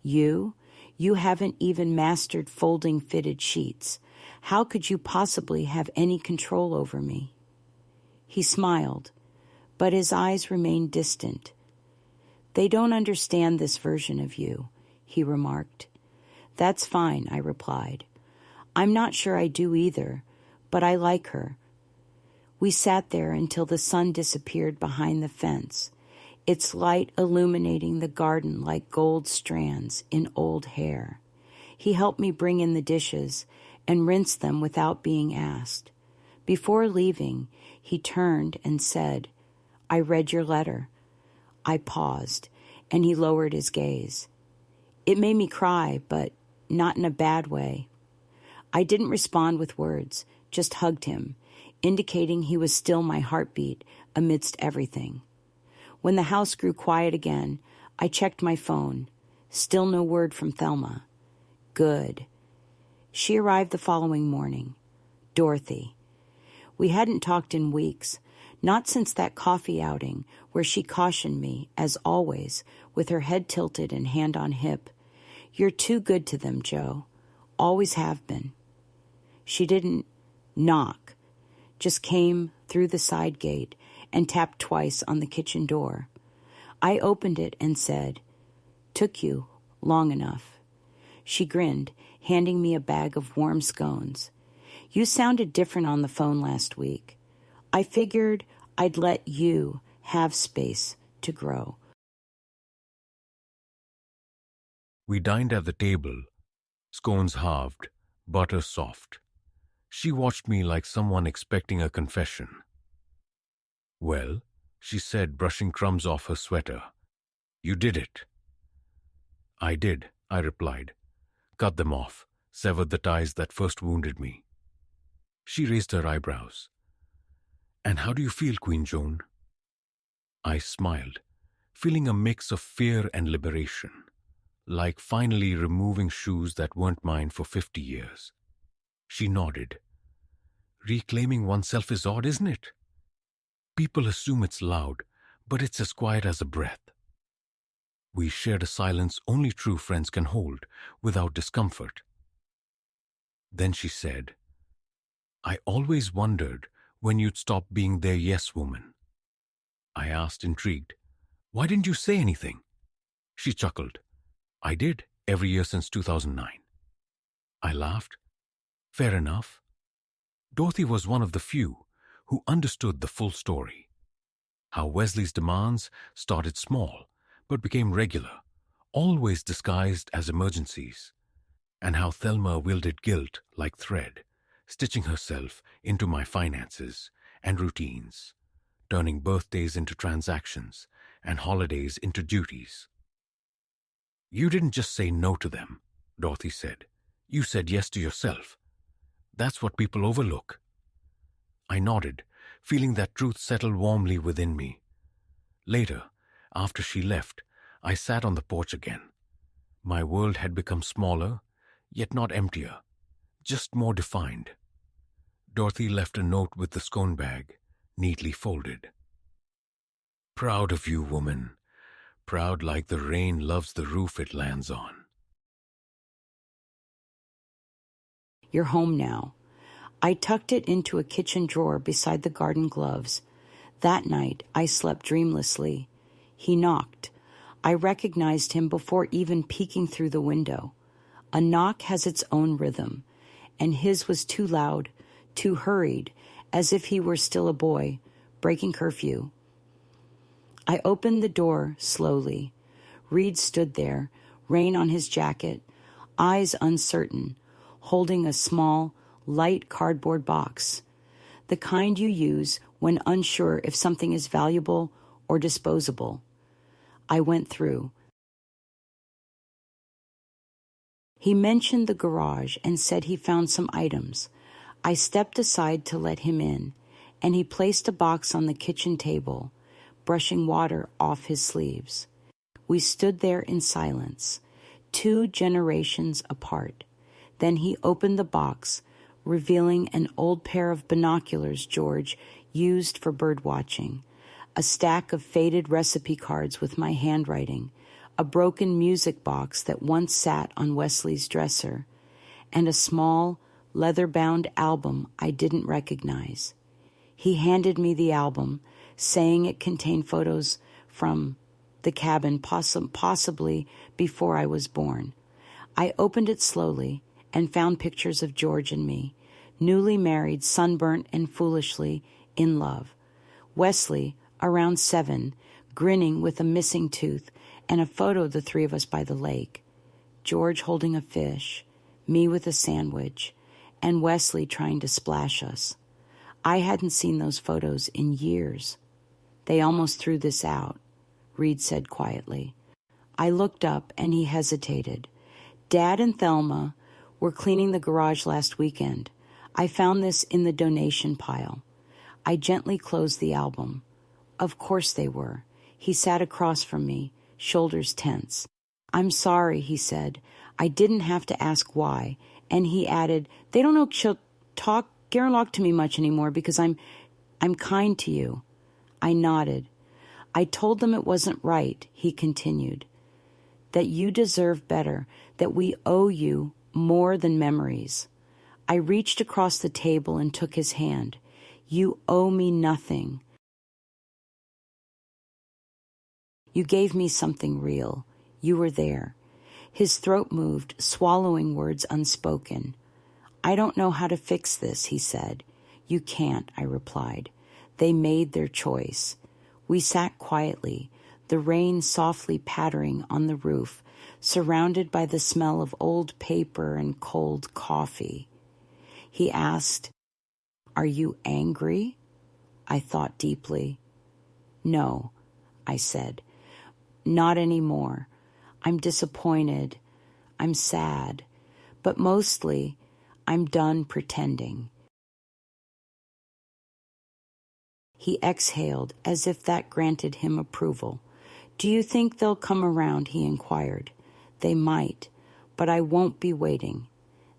You? You haven't even mastered folding fitted sheets. How could you possibly have any control over me? He smiled, but his eyes remained distant. They don't understand this version of you, he remarked. That's fine, I replied. I'm not sure I do either, but I like her. We sat there until the sun disappeared behind the fence, its light illuminating the garden like gold strands in old hair. He helped me bring in the dishes and rinse them without being asked. Before leaving, he turned and said, I read your letter. I paused, and he lowered his gaze. It made me cry, but not in a bad way. I didn't respond with words, just hugged him, indicating he was still my heartbeat amidst everything. When the house grew quiet again, I checked my phone. Still no word from Thelma. Good. She arrived the following morning. Dorothy. We hadn't talked in weeks, not since that coffee outing where she cautioned me, as always, with her head tilted and hand on hip. You're too good to them, Joe. Always have been. She didn't knock, just came through the side gate and tapped twice on the kitchen door. I opened it and said, Took you long enough. She grinned, handing me a bag of warm scones. You sounded different on the phone last week. I figured I'd let you have space to grow. We dined at the table, scones halved, butter soft. She watched me like someone expecting a confession. Well, she said, brushing crumbs off her sweater. You did it. I did, I replied. Cut them off, severed the ties that first wounded me. She raised her eyebrows. And how do you feel, Queen Joan? I smiled, feeling a mix of fear and liberation, like finally removing shoes that weren't mine for 50 years. She nodded. Reclaiming oneself is odd, isn't it? People assume it's loud, but it's as quiet as a breath. We shared a silence only true friends can hold without discomfort. Then she said, I always wondered when you'd stop being their yes woman. I asked, intrigued. Why didn't you say anything? She chuckled. I did, every year since 2009. I laughed. Fair enough. Dorothy was one of the few who understood the full story. How Wesley's demands started small, but became regular, always disguised as emergencies, and how Thelma wielded guilt like thread, stitching herself into my finances and routines, turning birthdays into transactions and holidays into duties. You didn't just say no to them, Dorothy said. You said yes to yourself. That's what people overlook. I nodded, feeling that truth settle warmly within me. Later, after she left, I sat on the porch again. My world had become smaller, yet not emptier, just more defined. Dorothy left a note with the scone bag, neatly folded. Proud of you, woman. Proud like the rain loves the roof it lands on. You're home now. I tucked it into a kitchen drawer beside the garden gloves. That night, I slept dreamlessly. He knocked. I recognized him before even peeking through the window. A knock has its own rhythm, and his was too loud, too hurried, as if he were still a boy, breaking curfew. I opened the door slowly. Reed stood there, rain on his jacket, eyes uncertain, holding a small, light cardboard box, the kind you use when unsure if something is valuable or disposable. I went through. He mentioned the garage and said he found some items. I stepped aside to let him in, and he placed a box on the kitchen table, brushing water off his sleeves. We stood there in silence, 2 generations apart. Then he opened the box, revealing an old pair of binoculars George used for bird watching, a stack of faded recipe cards with my handwriting, a broken music box that once sat on Wesley's dresser, and a small, leather-bound album I didn't recognize. He handed me the album, saying it contained photos from the cabin, possibly before I was born. I opened it slowly and found pictures of George and me, newly married, sunburnt and foolishly in love. Wesley, around 7, grinning with a missing tooth, and a photo of the 3 of us by the lake. George holding a fish, me with a sandwich, and Wesley trying to splash us. I hadn't seen those photos in years. They almost threw this out, Reed said quietly. I looked up and he hesitated. Dad and Thelma were cleaning the garage last weekend. I found this in the donation pile. I gently closed the album. Of course they were. He sat across from me, shoulders tense. I'm sorry, he said. I didn't have to ask why. And he added, they don't know she'll talk Garenlock to me much anymore because I'm kind to you. I nodded. I told them it wasn't right, he continued, that you deserve better, that we owe you more than memories. I reached across the table and took his hand. You owe me nothing. You gave me something real. You were there. His throat moved, swallowing words unspoken. I don't know how to fix this, he said. You can't, I replied. They made their choice. We sat quietly, the rain softly pattering on the roof, surrounded by the smell of old paper and cold coffee. He asked, Are you angry? I thought deeply. No, I said. Not anymore. I'm disappointed. I'm sad. But mostly, I'm done pretending. He exhaled as if that granted him approval. Do you think they'll come around? He inquired. They might, but I won't be waiting.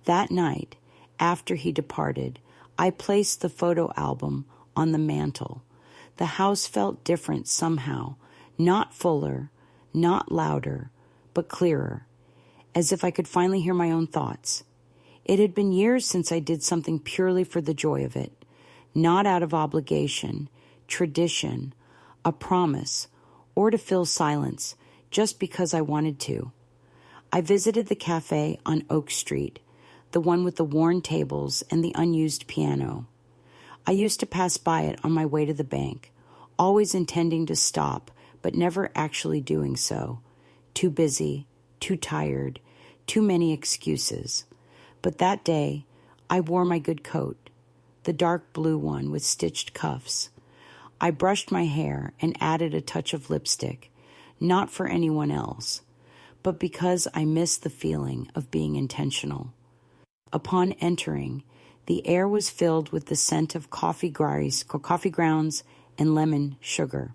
That night, after he departed, I placed the photo album on the mantel. The house felt different somehow, not fuller, not louder, but clearer, as if I could finally hear my own thoughts. It had been years since I did something purely for the joy of it. not out of obligation, tradition, a promise, or to fill silence, just because I wanted to. I visited the cafe on Oak Street, the one with the worn tables and the unused piano. I used to pass by it on my way to the bank, always intending to stop, but never actually doing so. Too busy, too tired, too many excuses. But that day, I wore my good coat, the dark blue one with stitched cuffs. I brushed my hair and added a touch of lipstick, not for anyone else, but because I missed the feeling of being intentional. Upon entering, the air was filled with the scent of coffee grounds and lemon sugar.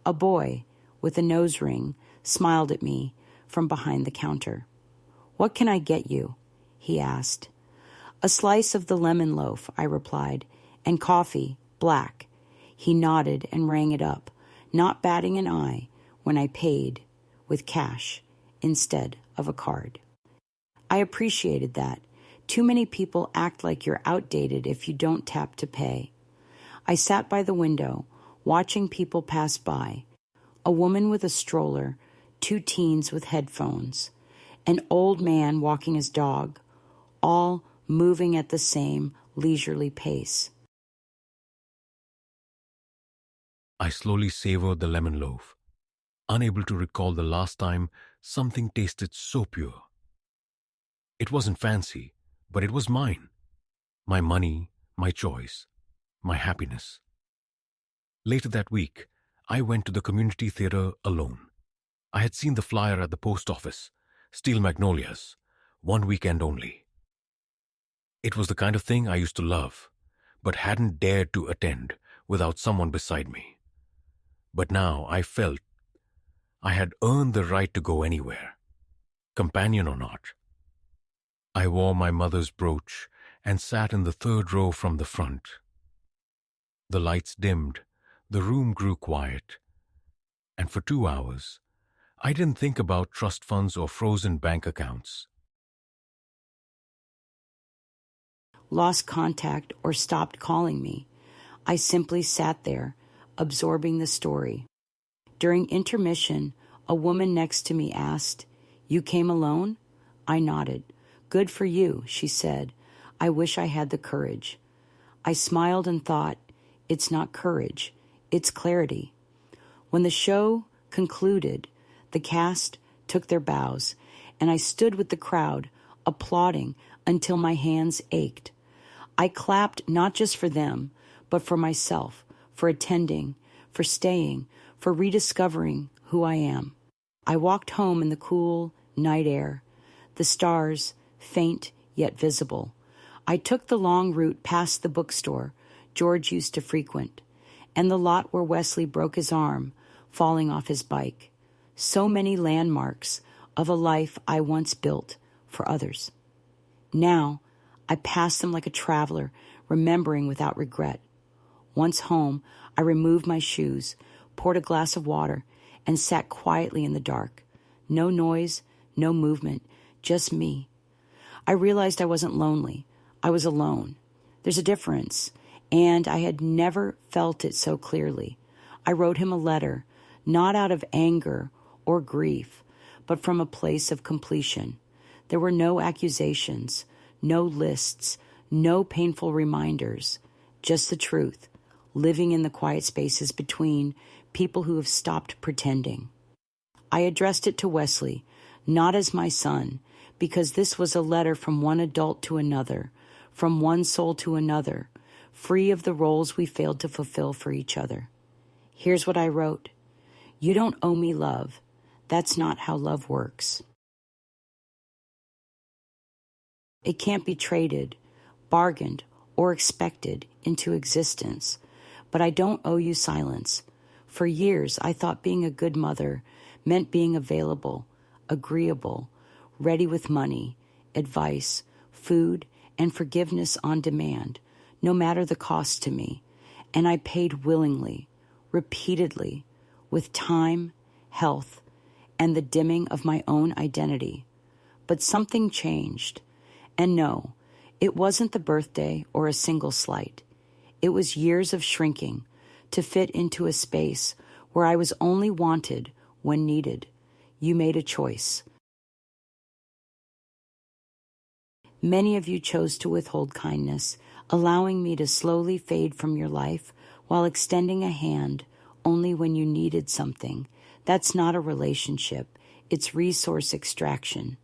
A boy with a nose ring smiled at me from behind the counter. "What can I get you?" he asked. "A slice of the lemon loaf," I replied, "and coffee, black." He nodded and rang it up, not batting an eye when I paid with cash instead of a card. I appreciated that. Too many people act like you're outdated if you don't tap to pay. I sat by the window, watching people pass by. A woman with a stroller, 2 teens with headphones, an old man walking his dog, all moving at the same leisurely pace. I slowly savored the lemon loaf, unable to recall the last time something tasted so pure. It wasn't fancy, but it was mine. My money, my choice, my happiness. Later that week, I went to the community theater alone. I had seen the flyer at the post office, Steel Magnolias, one weekend only. It was the kind of thing I used to love, but hadn't dared to attend without someone beside me. But now I felt I had earned the right to go anywhere, companion or not. I wore my mother's brooch and sat in the 3rd row from the front. The lights dimmed, the room grew quiet, and for 2 hours, I didn't think about trust funds or frozen bank accounts. Lost contact or stopped calling me. I simply sat there, absorbing the story. During intermission, a woman next to me asked, "You came alone?" I nodded. "Good for you," she said. "I wish I had the courage." I smiled and thought, it's not courage, it's clarity. When the show concluded, the cast took their bows, and I stood with the crowd, applauding until my hands ached. I clapped not just for them, but for myself, for attending, for staying, for rediscovering who I am. I walked home in the cool night air, the stars faint yet visible. I took the long route past the bookstore George used to frequent, and the lot where Wesley broke his arm, falling off his bike. So many landmarks of a life I once built for others. Now, I pass them like a traveler, remembering without regret. Once home, I removed my shoes, poured a glass of water, and sat quietly in the dark. No noise, no movement, just me. I realized I wasn't lonely. I was alone. There's a difference, and I had never felt it so clearly. I wrote him a letter, not out of anger or grief, but from a place of completion. There were no accusations, no lists, no painful reminders, just the truth, living in the quiet spaces between people who have stopped pretending. I addressed it to Wesley, not as my son, because this was a letter from one adult to another, from one soul to another, free of the roles we failed to fulfill for each other. Here's what I wrote. You don't owe me love. That's not how love works. It can't be traded, bargained, or expected into existence. But I don't owe you silence. For years, I thought being a good mother meant being available, agreeable, ready with money, advice, food, and forgiveness on demand, no matter the cost to me. And I paid willingly, repeatedly, with time, health, and the dimming of my own identity. But something changed. And no, it wasn't the birthday or a single slight. It was years of shrinking to fit into a space where I was only wanted when needed. You made a choice. Many of you chose to withhold kindness, allowing me to slowly fade from your life while extending a hand only when you needed something. That's not a relationship. It's resource extraction.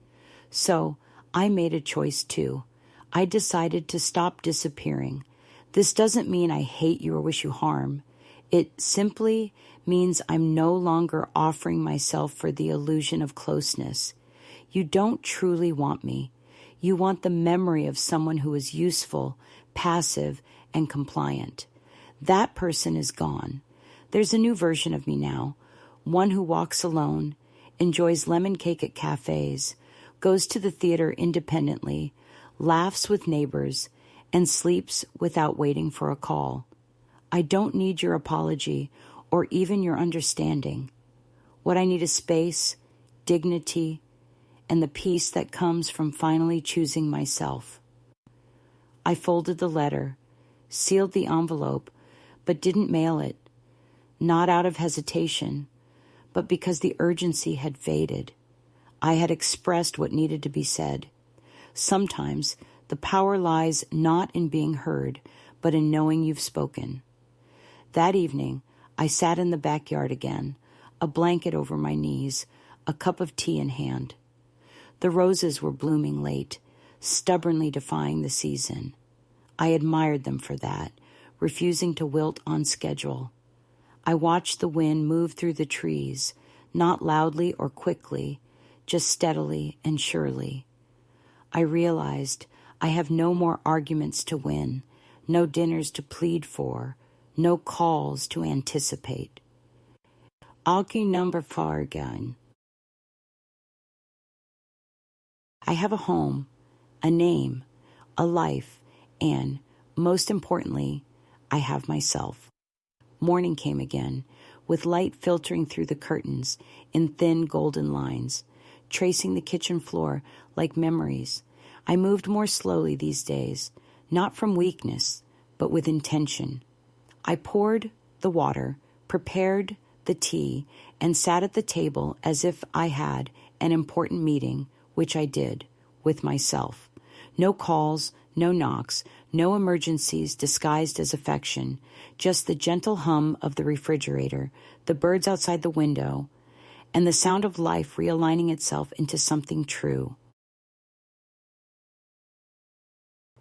So I made a choice too. I decided to stop disappearing. This doesn't mean I hate you or wish you harm. It simply means I'm no longer offering myself for the illusion of closeness. You don't truly want me. You want the memory of someone who is useful, passive, and compliant. That person is gone. There's a new version of me now, one who walks alone, enjoys lemon cake at cafes, goes to the theater independently, laughs with neighbors, and sleeps without waiting for a call. I don't need your apology or even your understanding. What I need is space, dignity, and the peace that comes from finally choosing myself. I folded the letter, sealed the envelope, but didn't mail it, not out of hesitation, but because the urgency had faded. I had expressed what needed to be said. Sometimes the power lies not in being heard, but in knowing you've spoken. That evening, I sat in the backyard again, a blanket over my knees, a cup of tea in hand. The roses were blooming late, stubbornly defying the season. I admired them for that, refusing to wilt on schedule. I watched the wind move through the trees, not loudly or quickly, just steadily and surely. I realized I have no more arguments to win, no dinners to plead for, no calls to anticipate. Alki number fargan. I have a home, a name, a life, and, most importantly, I have myself. Morning came again, with light filtering through the curtains in thin golden lines, tracing the kitchen floor like memories. I moved more slowly these days, not from weakness, but with intention. I poured the water, prepared the tea, and sat at the table as if I had an important meeting, which I did, with myself. No calls, no knocks, no emergencies disguised as affection, just the gentle hum of the refrigerator, the birds outside the window, and the sound of life realigning itself into something true.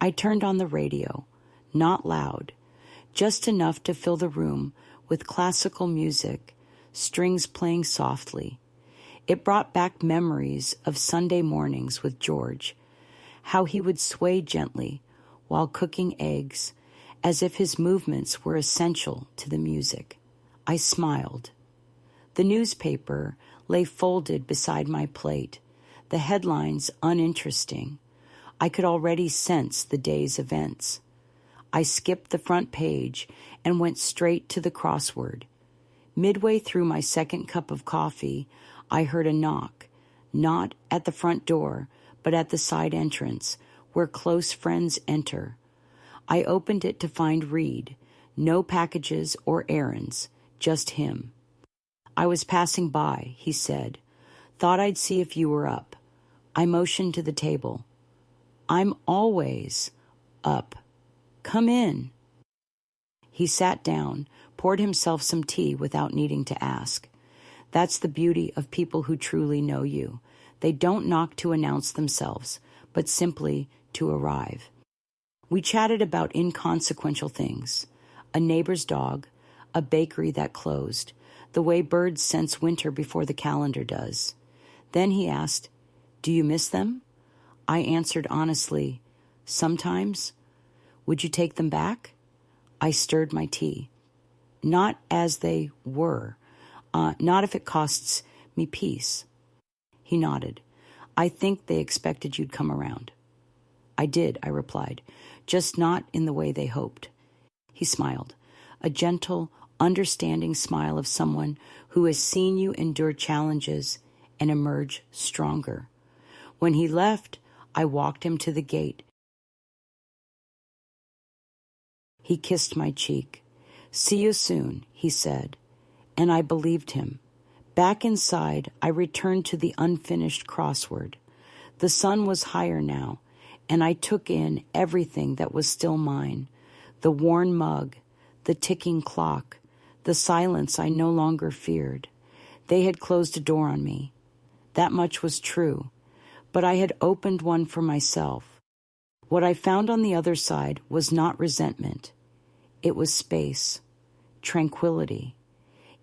I turned on the radio, not loud, just enough to fill the room with classical music, strings playing softly. It brought back memories of Sunday mornings with George, how he would sway gently while cooking eggs, as if his movements were essential to the music. I smiled. The newspaper lay folded beside my plate, the headlines uninteresting. I could already sense the day's events. I skipped the front page and went straight to the crossword. Midway through my second cup of coffee, I heard a knock, not at the front door, but at the side entrance, where close friends enter. I opened it to find Reed. No packages or errands, just him. I was passing by, he said. Thought I'd see if you were up. I motioned to the table. I'm always up. Come in. He sat down, poured himself some tea without needing to ask. That's the beauty of people who truly know you. They don't knock to announce themselves, but simply to arrive. We chatted about inconsequential things, a neighbor's dog, a bakery that closed, the way birds sense winter before the calendar does. Then he asked, "Do you miss them?" I answered honestly, "Sometimes. Would you take them back?" I stirred my tea. Not as they were, not if it costs me peace. He nodded. I think they expected you'd come around. I did, I replied, just not in the way they hoped. He smiled, a gentle, understanding smile of someone who has seen you endure challenges and emerge stronger. When he left, I walked him to the gate. He kissed my cheek. "See you soon," he said. And I believed him. Back inside, I returned to the unfinished crossword. The sun was higher now, and I took in everything that was still mine. The worn mug, the ticking clock, the silence I no longer feared. They had closed a door on me. That much was true, but I had opened one for myself. What I found on the other side was not resentment. It was space, tranquility.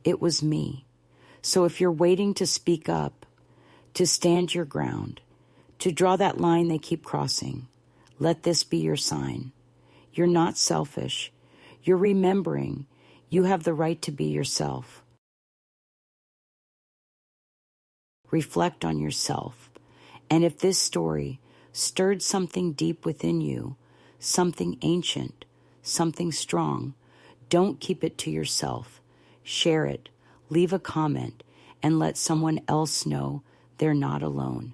It was me. So if you're waiting to speak up, to stand your ground, to draw that line they keep crossing, let this be your sign. You're not selfish. You're remembering you have the right to be yourself. Reflect on yourself. And if this story stirred something deep within you, something ancient, something strong, don't keep it to yourself. Share it, leave a comment, and let someone else know they're not alone.